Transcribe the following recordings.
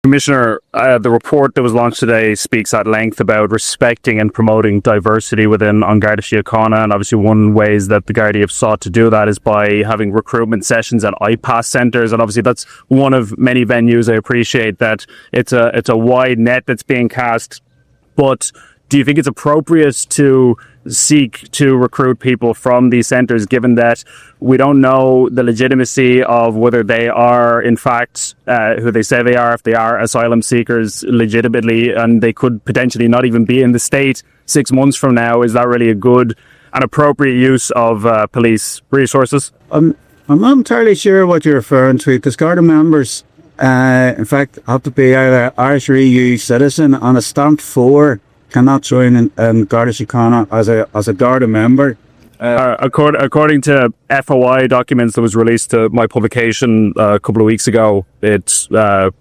Commissioner, the report that was launched today speaks at length about respecting and promoting diversity within An Garda Síochána, and obviously one ways that the Garda have sought to do that is by having recruitment sessions at IPAS centres, and obviously that's one of many venues. I appreciate that it's a wide net that's being cast, but do you think it's appropriate to seek to recruit people from these centres, given that we don't know the legitimacy of whether they are, in fact, who they say they are, if they are asylum seekers legitimately, and they could potentially not even be in the state 6 months from now? Is that really a good and appropriate use of police resources? I'm not entirely sure what you're referring to, because Garda members, in fact, have to be either Irish or EU citizen, and a stamp 4 cannot join in Garda Síochána as a Garda member. According to FOI documents that was released to my publication a couple of weeks ago, it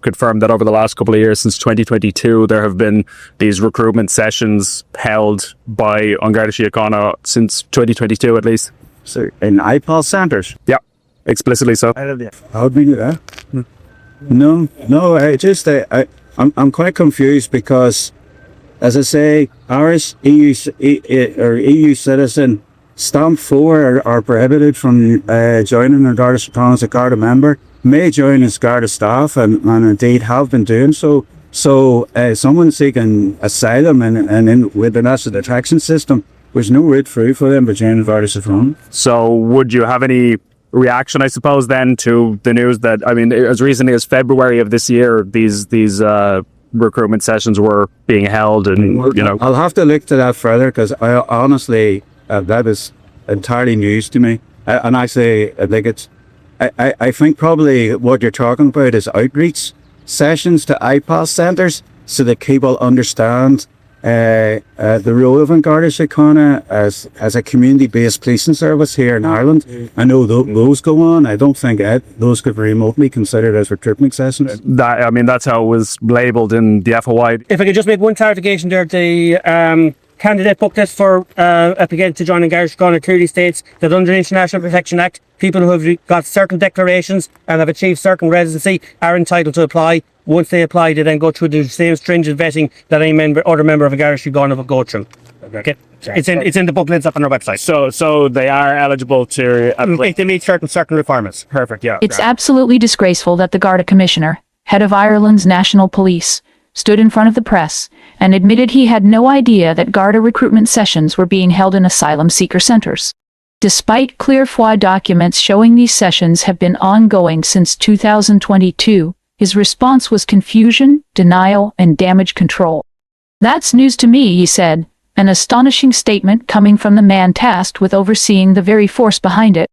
confirmed that over the last couple of years, since 2022, there have been these recruitment sessions held by An Garda Síochána since 2022 at least. So in IPAS centres? Yeah, explicitly so. How would we do that? No, I'm quite confused, because, as I say, Irish EU citizen stamp 4 are prohibited from joining the Garda Síochána as a Garda member. May join as Garda staff, and indeed have been doing so. So someone seeking asylum and with the national detection system, there's no route through for them to join the Garda Síochána. So would you have any reaction, I suppose, then to the news that, I mean, as recently as February of this year, these recruitment sessions were being held, and I'll have to look to that further, because I honestly that is entirely news to me. And actually, I think I think probably what you're talking about is outreach sessions to IPAS centres, so that people understand the role of An Garda Síochána as a community-based policing service here in Ireland. I know those go on. I don't think those could be remotely considered as recruitment sessions. That's how it was labelled in the FOI. If I could just make one clarification there, the candidate book list for applicants to join An Garda Síochána clearly states that under the International Protection Act, people who have got certain declarations and have achieved certain residency are entitled to apply. Once they apply, they then go through the same stringent vetting that any other member of An Garda Síochána will go through. Okay. It's in the booklets up on our website. So they are eligible to if they meet certain requirements. Perfect. Yeah. It's absolutely disgraceful that the Garda Commissioner, head of Ireland's National Police, stood in front of the press and admitted he had no idea that Garda recruitment sessions were being held in asylum seeker centres. Despite clear FOI documents showing these sessions have been ongoing since 2022, his response was confusion, denial, and damage control. "That's news to me," he said, an astonishing statement coming from the man tasked with overseeing the very force behind it.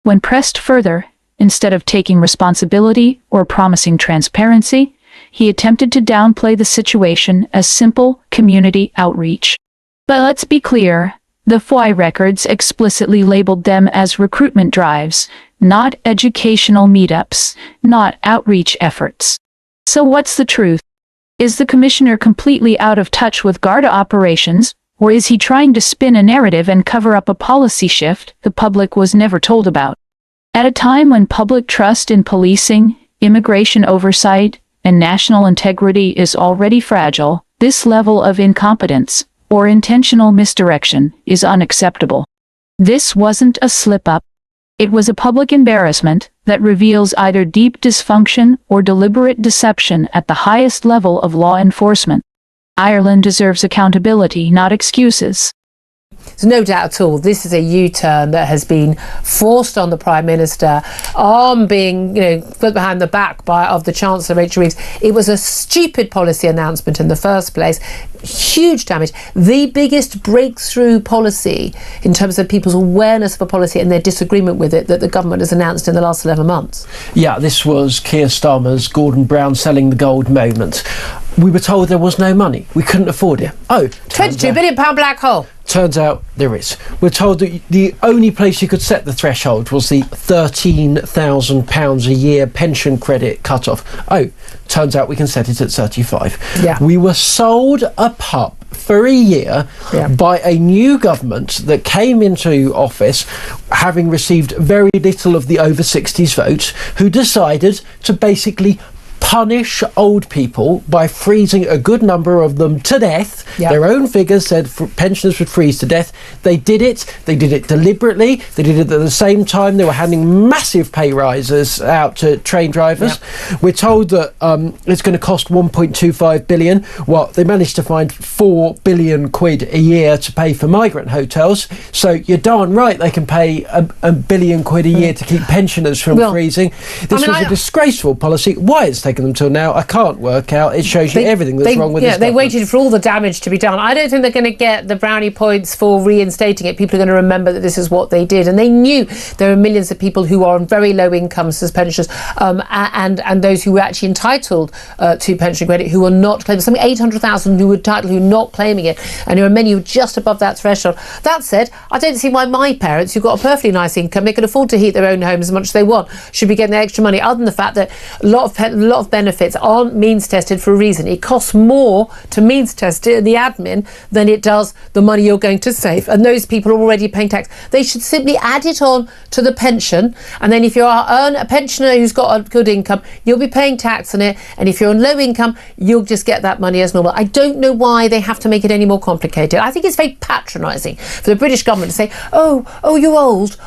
When pressed further, instead of taking responsibility or promising transparency, he attempted to downplay the situation as simple community outreach. But let's be clear, the FOI records explicitly labeled them as recruitment drives, not educational meetups, not outreach efforts. So what's the truth? Is the Commissioner completely out of touch with Garda operations, or is he trying to spin a narrative and cover up a policy shift the public was never told about? At a time when public trust in policing, immigration oversight, and national integrity is already fragile, this level of incompetence or intentional misdirection is unacceptable. This wasn't a slip-up. It was a public embarrassment that reveals either deep dysfunction or deliberate deception at the highest level of law enforcement. Ireland deserves accountability, not excuses. There's no doubt at all this is a U-turn that has been forced on the Prime Minister, arm being put behind the back of the Chancellor Rachel Reeves. It was a stupid policy announcement in the first place. Huge damage. The biggest breakthrough policy in terms of people's awareness of a policy and their disagreement with it that the government has announced in the last 11 months. Yeah, this was Keir Starmer's Gordon Brown selling the gold moment. We were told there was no money. We couldn't afford it. £22 billion black hole. Turns out there is. We're told that the only place you could set the threshold was the £13,000 a year pension credit cut-off. Turns out we can set it at 35. Yeah. We were sold a pup for a year by a new government that came into office having received very little of the over 60s votes, who decided to basically punish old people by freezing a good number of them to death. Yep. Their own figures said pensioners would freeze to death. They did it. They did it deliberately. They did it at the same time they were handing massive pay rises out to train drivers. Yep. We're told that it's going to cost 1.25 billion. Well, they managed to find 4 billion quid a year to pay for migrant hotels. So you're darn right they can pay a billion quid a year to keep pensioners from freezing. This was a disgraceful policy. Why it's taken them till now, I can't work out. It shows you everything that's wrong with this they government. waited for all the damage to be done. I don't think they're going to get the brownie points for reinstating it. People are going to remember that this is what they did, and they knew there are millions of people who are on very low incomes as pensioners, and those who were actually entitled to pension credit who are not claiming. Something 800,000 who were entitled who are not claiming it, and there are many who are just above that threshold. That said, I don't see why my parents, who've got a perfectly nice income, they can afford to heat their own homes as much as they want, should be getting the extra money. Other than the fact that a lot of benefits aren't means tested for a reason. It costs more to means test it, the admin, than it does the money you're going to save, and those people are already paying tax. They should simply add it on to the pension, and then if you're a pensioner who's got a good income, you'll be paying tax on it, and if you're on low income, you'll just get that money as normal. I don't know why they have to make it any more complicated. I think it's very patronising for the British government to say, oh, you're old,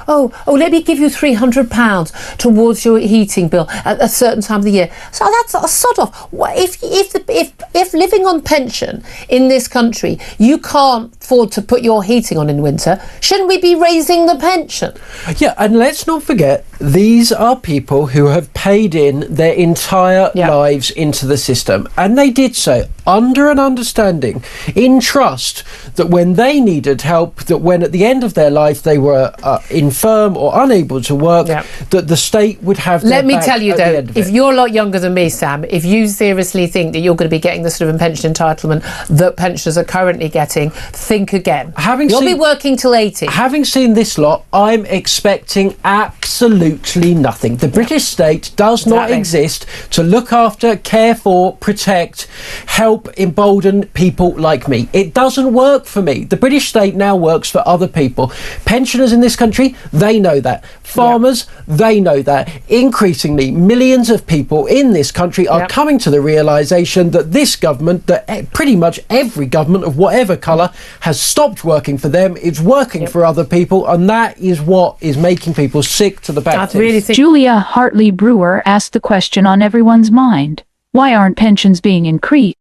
let me give you £300 towards your heating bill at a certain time of the year. So that's a sod off. If living on pension in this country, you can't afford to put your heating on in winter, shouldn't we be raising the pension? Yeah, and let's not forget, these are people who have paid in their entire lives into the system, and they did so under an understanding, in trust, that when they needed help, that when at the end of their life they were infirm or unable to work, that the state would have their Let me back tell you at though, the end of if it. you're a lot younger than me, Sam, if you seriously think that you're going to be getting the sort of pension entitlement that pensioners are currently getting, think again. You'll be working till 80. Having seen this lot, I'm expecting absolutely nothing. The British state does not exist to look after, care for, protect, help, embolden people like me. It doesn't work for me. The British state now works for other people. Pensioners in this country, they know that. Farmers, they know that. Increasingly, millions of people in this country are coming to the realisation that this government, that pretty much every government of whatever colour, has stopped working for them. It's working for other people, and that is what is making people sick to the back. Julia Hartley Brewer asked the question on everyone's mind. Why aren't pensions being increased?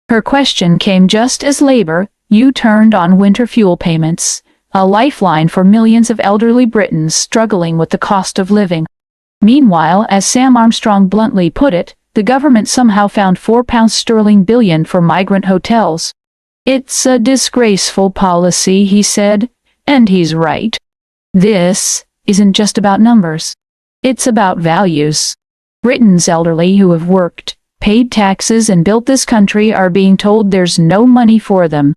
Her question came just as Labour U-turned on winter fuel payments, a lifeline for millions of elderly Britons struggling with the cost of living. Meanwhile, as Sam Armstrong bluntly put it, the government somehow found £4 billion for migrant hotels. It's a disgraceful policy, he said, and he's right. This isn't just about numbers. It's about values. Britain's elderly who have worked, paid taxes and built this country are being told there's no money for them.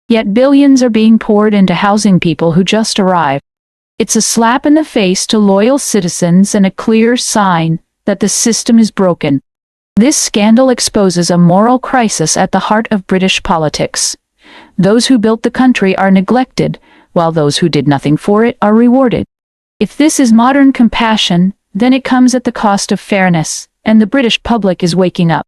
Yet billions are being poured into housing people who just arrived. It's a slap in the face to loyal citizens and a clear sign that the system is broken. This scandal exposes a moral crisis at the heart of British politics. Those who built the country are neglected, while those who did nothing for it are rewarded. If this is modern compassion, then it comes at the cost of fairness, and the British public is waking up.